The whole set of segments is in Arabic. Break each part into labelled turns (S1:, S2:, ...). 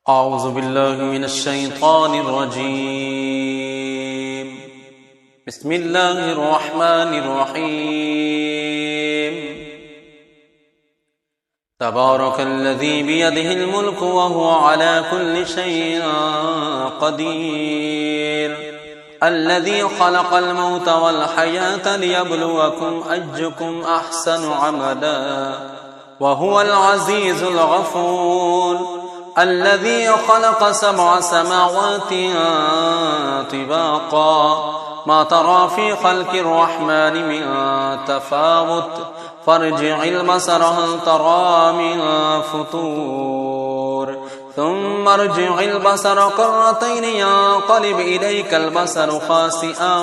S1: أعوذ بالله من الشيطان الرجيم. بسم الله الرحمن الرحيم. تبارك الذي بيده الملك وهو على كل شيء قدير، الذي خلق الموت والحياة ليبلوكم أيكم أحسن عملا وهو العزيز الغفور، الذي خلق 7 سماوات طباقا ما ترى في خلق الرحمن من تفاوت فارجع البصر هل ترى من فطور ثم ارجع البصر كرتين ينقلب إليك البصر خاسئا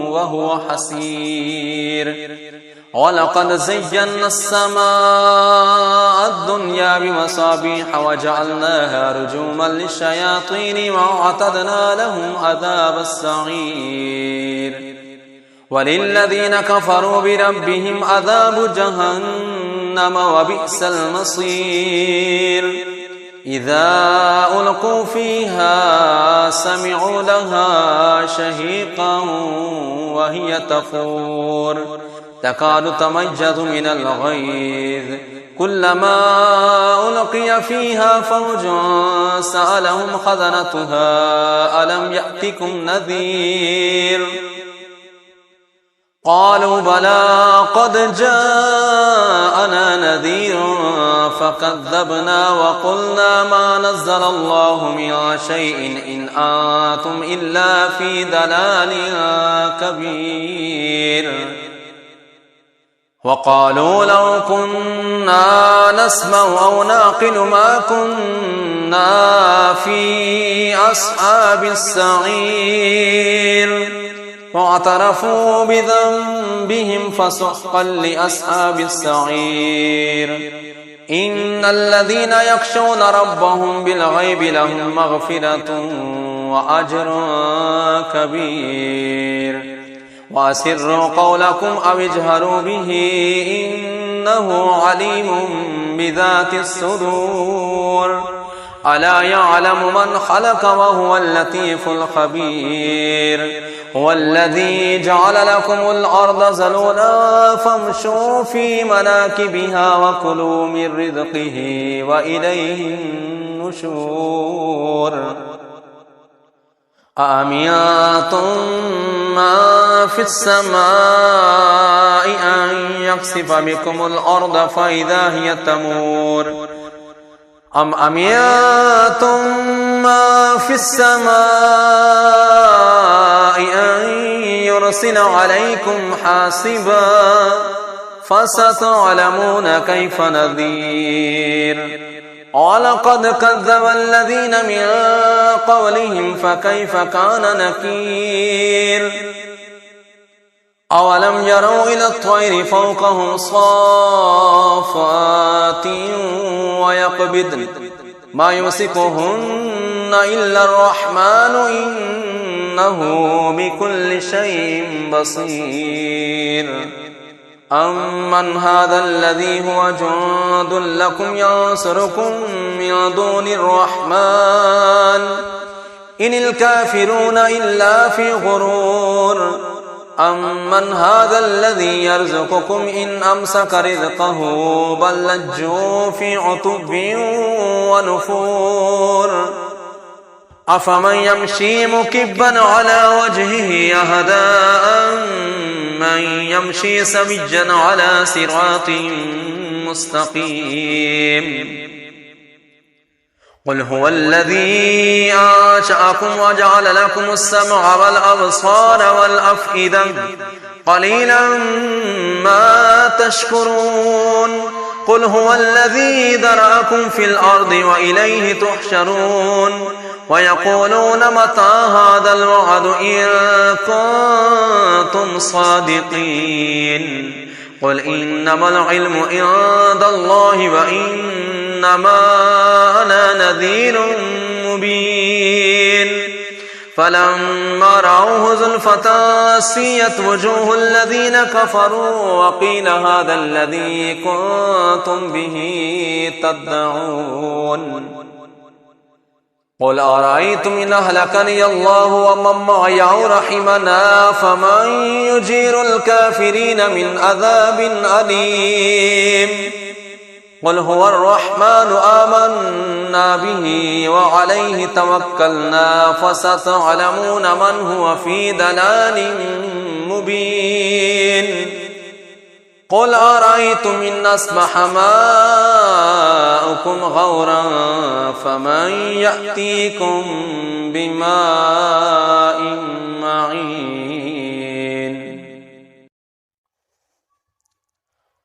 S1: وهو حسير. ولقد زينا السماء الدنيا بمصابيح وجعلناها رجوما للشياطين وأعتدنا لهم عذاب السعير. وللذين كفروا بربهم عذاب جهنم وبئس المصير. إذا ألقوا فيها سمعوا لها شهيقا وهي تفور تكاد تميز من الغيظ كلما ألقي فيها فوج سألهم خزنتها ألم يأتكم نذير قالوا بلى قد جاءنا نذير فكذبنا وقلنا ما نزل الله من شيء إن أنتم إلا في ضلال كبير. وقالوا لو كنا نسمع أو نعقل ما كنا في أصحاب السعير واعترفوا بذنبهم فسحقا لأصحاب السعير. إن الذين يخشون ربهم بالغيب لهم مغفرة وأجر كبير. وأسروا قولكم أو اجهروا به إنه عليم بذات الصدور. ألا يعلم من خلق وهو اللطيف الخبير. هو الذي جعل لكم الأرض ذلولا فامشوا في مناكبها وكلوا من رزقه وإليه النشور. أأمنتم ما في السماء أن يخسف بكم الأرض فإذا هي تمور أم أمنتم ما في السماء أن يرسل عليكم حاصبا فستعلمون كيف نذير. ولقد كذب الذين من قبلهم فكيف كان نكير. أولم يروا إلى الطير فوقهم صافات ويقبضن ما يمسكهن إلا الرحمن إنه بكل شيء بصير. أمن هذا الذي هو جند لكم ينصركم من دون الرحمن إن الكافرون إلا في غرور. أمن هذا الذي يرزقكم إن أمسك رزقه بل لجوا في عتب ونفور. أفمن يمشي مكبا على وجهه أهدى من يمشي سويا على صراط مستقيم. قل هو الذي أنشأكم وجعل لكم السمع والأبصار والأفئدة قليلا ما تشكرون. قل هو الذي ذرأكم في الأرض وإليه تحشرون. ويقولون متى هذا الوعد إن كنتم صادقين. قل إنما العلم عند الله وإنما أنا نذير مبين. فلما رأوه زلفة سيئت وجوه الذين كفروا وقيل هذا الذي كنتم به تدعون. قل أرأيتم إن أهلكني الله ومن معي أو رحمنا فمن يجير الكافرين من عذاب أليم قل هو الرحمن آمنا به وعليه توكلنا فستعلمون من هو في ضلال مبين قل أرأيتم إن أصبح ماؤكم غورا فمن يأتيكم بماء معين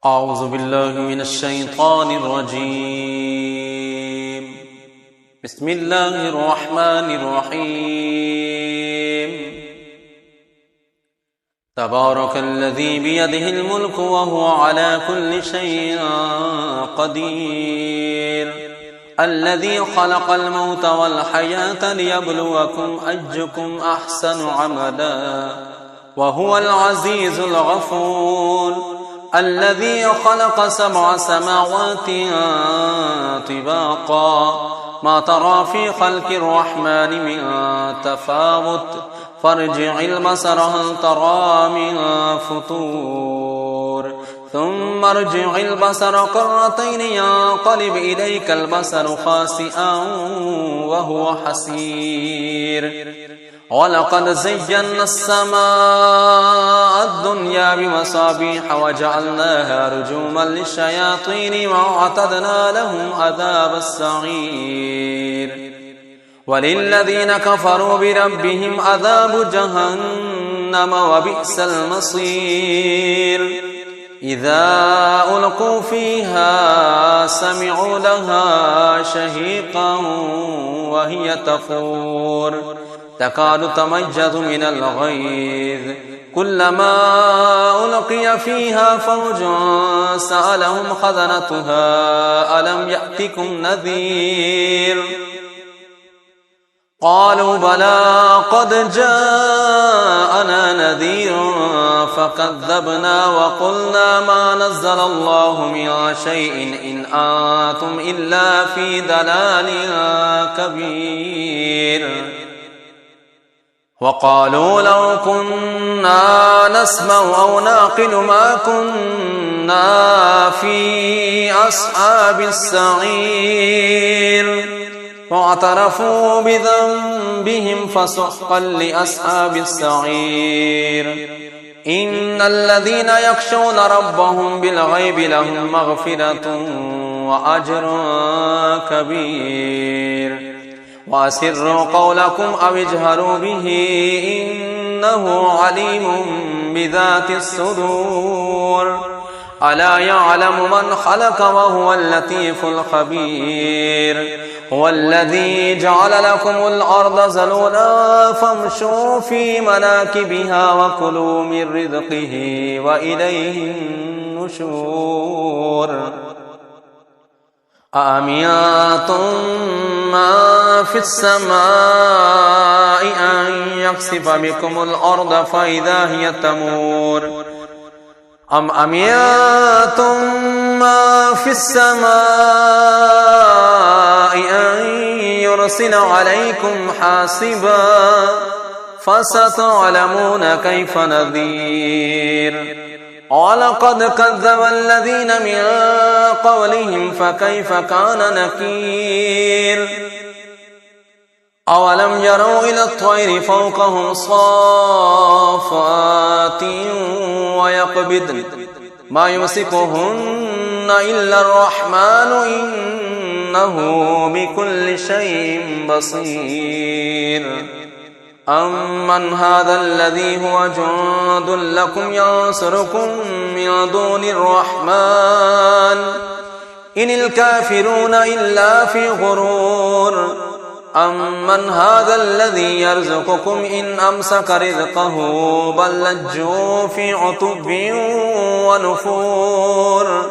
S1: أعوذ بالله من الشيطان الرجيم بسم الله الرحمن الرحيم تبارك الذي بيده الملك وهو على كل شيء قدير الذي خلق الموت والحياة ليبلوكم أيكم أحسن عملا وهو العزيز الغفور الذي خلق 7 سماوات طباقا ما ترى في خلق الرحمن من تفاوت فارجع البصر هل ترى من فطور ثم ارجع البصر كرتين ينقلب إليك البصر خاسئا وهو حسير ولقد زينا السماء الدنيا بمصابيح وجعلناها رجوما للشياطين وأعتدنا لهم عذاب السعير وللذين كفروا بربهم عذاب جهنم وبئس المصير إذا ألقوا فيها سمعوا لها شهيقا وهي تفور تكاد تميز من الغيظ كلما ألقي فيها فوج سألهم خزنتها ألم يأتكم نذير قالوا بلى قد جاءنا نذير فكذبنا وقلنا ما نزل الله من شيء إن أنتم إلا في ضلال كبير وقالوا لو كنا نسمع أو نعقل ما كنا في أصحاب السعير واعترفوا بذنبهم فسحقا لأصحاب السعير إن الذين يخشون ربهم بالغيب لهم مغفرة وأجر كبير وأسروا قولكم أو اجهروا به إنه عليم بذات الصدور ألا يعلم من خلق وهو اللطيف الخبير هو الذي جعل لكم الأرض ذلولا فامشوا في مناكبها وكلوا من رزقه وإليه النشور أأمنتم ما في السماء أن يخسف بكم الأرض فإذا هي تمور أم أمنتم ما في السماء أن يرسل عليكم حاصبا فستعلمون كيف نذير ولقد كذب الذين من قبلهم فكيف كان نكير أولم يروا إلى الطير فوقهم صافات ويقبضن ما يمسكهن إلا الرحمن إنه بكل شيء بصير أمن هذا الذي هو جند لكم ينصركم من دون الرحمن إن الكافرون إلا في غرور أمن هذا الذي يرزقكم إن أمسك رزقه بل لجوا في عتب ونفور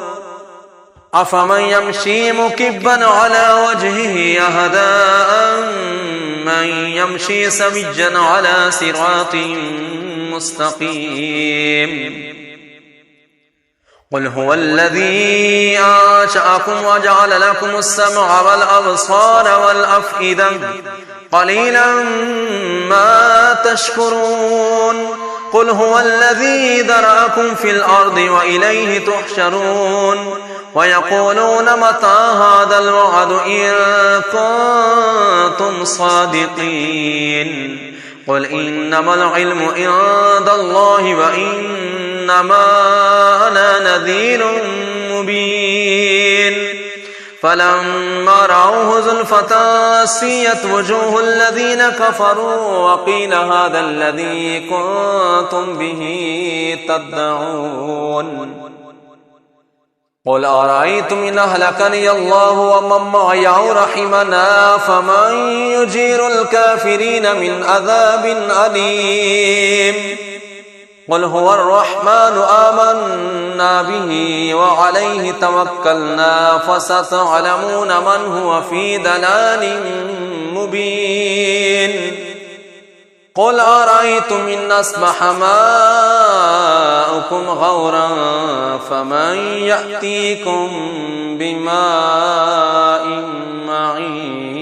S1: أفمن يمشي مكبا على وجهه أهدى من يمشي سويا على صراط مستقيم قل هو الذي أنشأكم وجعل لكم السمع والأبصار والأفئدة قليلا ما تشكرون قل هو الذي ذرأكم في الأرض وإليه تحشرون ويقولون متى هذا الوعد إن كنتم صادقين قل إنما العلم عند الله وإنما أنا نذير مبين فلما رأوه زلفة سيئت وجوه الذين كفروا وقيل هذا الذي كنتم به تدعون قل أرأيتم إن أهلكني الله ومن معي أو رحمنا فمن يجير الكافرين من عذاب أليم قل هو الرحمن آمنا به وعليه توكلنا فستعلمون من هو في ضلال مبين قل أرأيتم إن أصبح ماؤكم غورا فمن يأتيكم بماء معين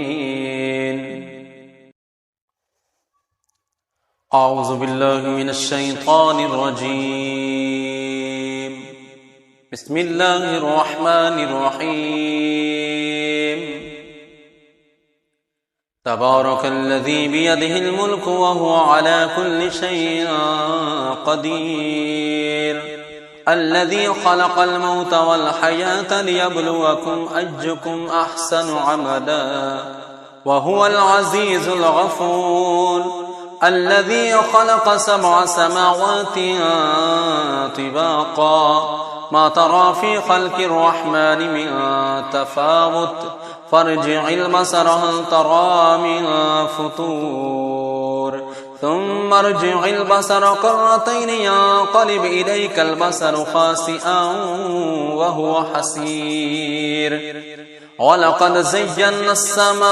S1: أعوذ بالله من الشيطان الرجيم بسم الله الرحمن الرحيم تبارك الذي بيده الملك وهو على كل شيء قدير الذي خلق الموت والحياة ليبلوكم أيكم أحسن عملا وهو العزيز الغفور الذي خلق 7 سماوات طباقا ما ترى في خلق الرحمن من تفاوت فارجع البصر هل ترى من فطور ثم ارجع البصر كرتين ينقلب إليك البصر خاسئا وهو حسير ولقد زينا السماء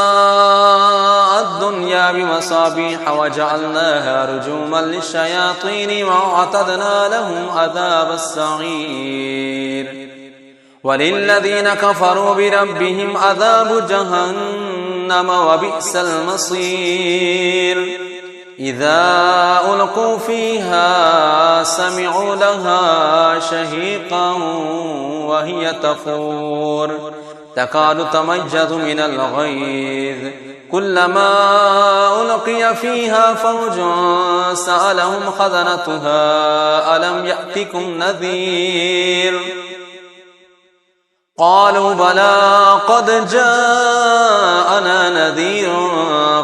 S1: الدنيا بمصابيح وجعلناها رجوما للشياطين وأعتدنا لهم عذاب السعير وللذين كفروا بربهم عذاب جهنم وبئس المصير إذا ألقوا فيها سمعوا لها شهيقا وهي تفور تكاد تميز من الغيظ كلما ألقي فيها فوج سألهم خزنتها ألم يأتكم نذير قالوا بلى قد جاءنا نذير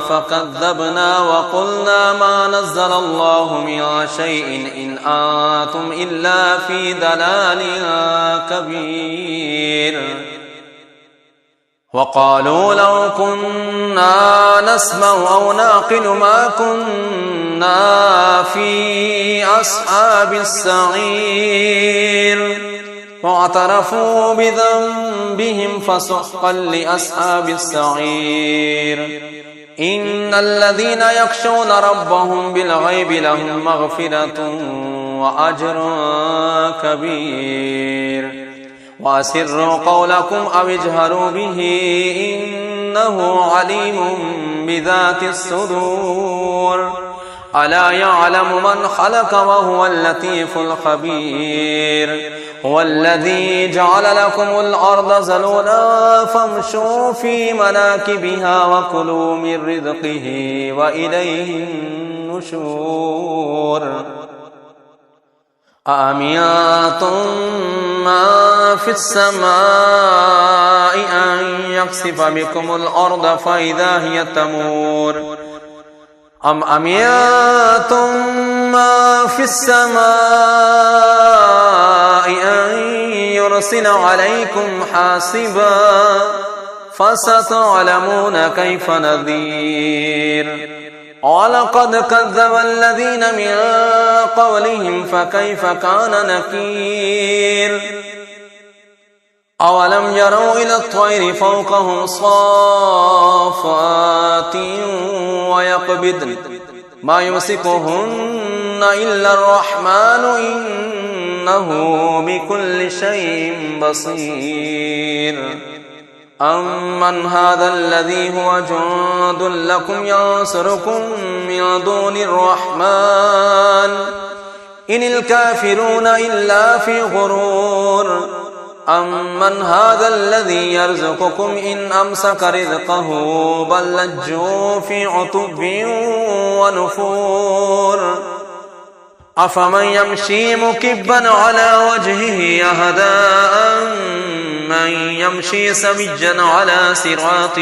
S1: فكذبنا وقلنا ما نزل الله من شيء إن أنتم إلا في ضلال كبير وقالوا لو كنا نسمع أو نعقل ما كنا في أصحاب السعير فاعترفوا بذنبهم فسحقا لأصحاب السعير إن الذين يخشون ربهم بالغيب لهم مغفرة وأجر كبير وأسروا قولكم أو اجهروا به إنه عليم بذات الصدور ألا يعلم من خلق وهو اللطيف الخبير هو الذي جعل لكم الأرض ذلولا فامشوا في مناكبها وكلوا من رزقه وإليه النشور أأمنتم ما في السماء أن يخسف بكم الأرض فإذا هي تمور أم أمنتم ما في السماء أن يرسل عليكم حاصبا فستعلمون كيف نذير ولقد كذب الذين من قبلهم فكيف كان نكير أولم يروا إلى الطير فوقهم صافات ويقبضن ما يمسكهن إلا الرحمن إنه بكل شيء بصير. أمن هذا الذي هو جند لكم ينصركم من دون الرحمن إن الكافرون إلا في غرور. أمن هذا الذي يرزقكم إن أمسك رزقه بل لجوا في عتب ونفور. أفمن يمشي مكبا على وجهه أهدى من يمشي سويا على صراط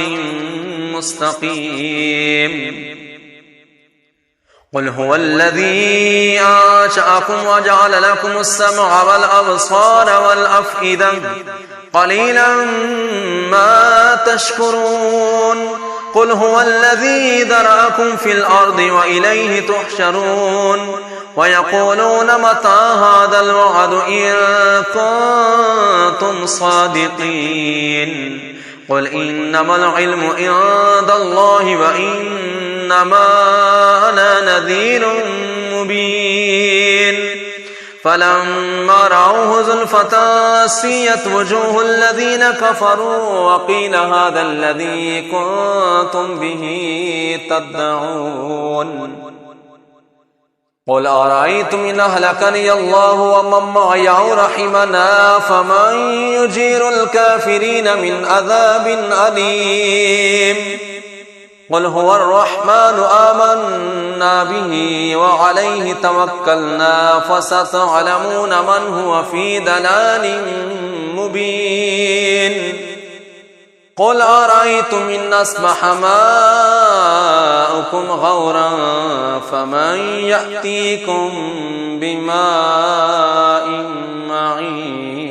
S1: مستقيم. قل هو الذي أنشأكم وجعل لكم السمع والأبصار والأفئدة قليلا ما تشكرون. قل هو الذي ذرأكم في الأرض وإليه تحشرون. ويقولون متى هذا الوعد إن كنتم صادقين. قل إنما العلم عند الله وإنما أنا نذير مبين. فلما رأوه زلفة سيئت وجوه الذين كفروا وقيل هذا الذي كنتم به تدعون. قل أرأيتم إن أهلكني الله ومن معي أو رحمنا فمن يجير الكافرين من عذاب أليم. قل هو الرحمن آمنا به وعليه توكلنا فستعلمون من هو في ضلال مبين. قل أرأيتم إن أصبح ماؤكم غورا فمن يأتيكم بماء معين.